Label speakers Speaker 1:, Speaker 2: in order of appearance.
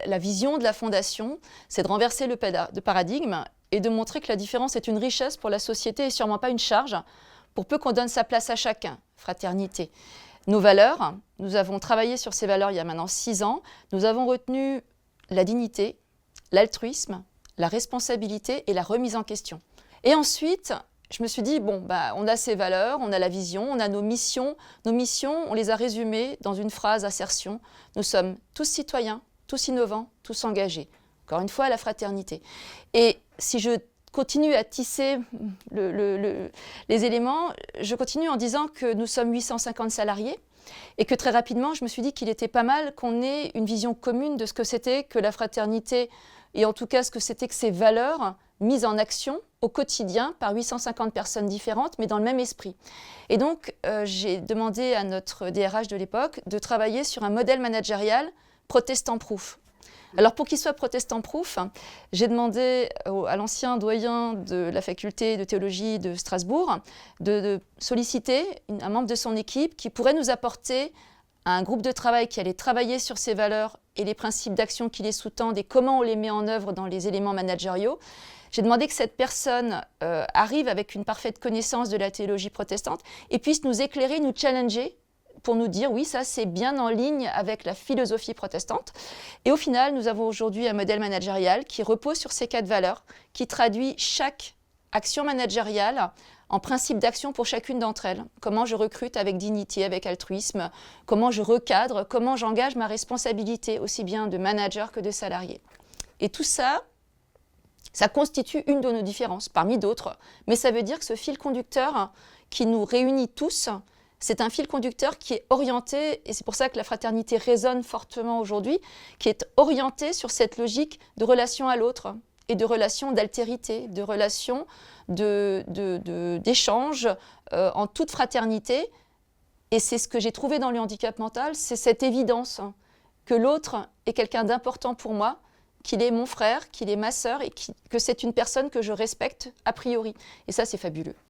Speaker 1: la vision de la Fondation, c'est de renverser le paradigme et de montrer que la différence est une richesse pour la société et sûrement pas une charge, pour peu qu'on donne sa place à chacun. Fraternité. Nos valeurs, nous avons travaillé sur ces valeurs il y a maintenant 6 ans. Nous avons retenu la dignité, l'altruisme, la responsabilité et la remise en question. Et ensuite, je me suis dit, bon, on a ces valeurs, on a la vision, on a nos missions. Nos missions, on les a résumées dans une phrase assertion. Nous sommes tous citoyens, tous innovants, tous engagés. Encore une fois, la fraternité. Et si je continue à tisser les éléments, je continue en disant que nous sommes 850 salariés et que très rapidement, je me suis dit qu'il était pas mal qu'on ait une vision commune de ce que c'était que la fraternité et en tout cas ce que c'était que ces valeurs mises en action au quotidien par 850 personnes différentes, mais dans le même esprit. Et donc, j'ai demandé à notre DRH de l'époque de travailler sur un modèle managérial protestant-proof. Alors pour qu'il soit protestant-proof, j'ai demandé à l'ancien doyen de la faculté de théologie de Strasbourg de solliciter un membre de son équipe qui pourrait nous apporter un groupe de travail qui allait travailler sur ces valeurs et les principes d'action qui les sous-tendent et comment on les met en œuvre dans les éléments managériaux. J'ai demandé que cette personne arrive avec une parfaite connaissance de la théologie protestante et puisse nous éclairer, nous challenger pour nous dire, oui, ça c'est bien en ligne avec la philosophie protestante. Et au final, nous avons aujourd'hui un modèle managérial qui repose sur ces 4 valeurs, qui traduit chaque action managériale en principe d'action pour chacune d'entre elles. Comment je recrute avec dignité, avec altruisme, comment je recadre, comment j'engage ma responsabilité, aussi bien de manager que de salarié. Et tout ça, ça constitue une de nos différences, parmi d'autres. Mais ça veut dire que ce fil conducteur qui nous réunit tous, c'est un fil conducteur qui est orienté, et c'est pour ça que la fraternité résonne fortement aujourd'hui, qui est orienté sur cette logique de relation à l'autre et de relation d'altérité, de relation d'échange en toute fraternité. Et c'est ce que j'ai trouvé dans le handicap mental, c'est cette évidence que l'autre est quelqu'un d'important pour moi, qu'il est mon frère, qu'il est ma sœur et que c'est une personne que je respecte a priori. Et ça, c'est fabuleux.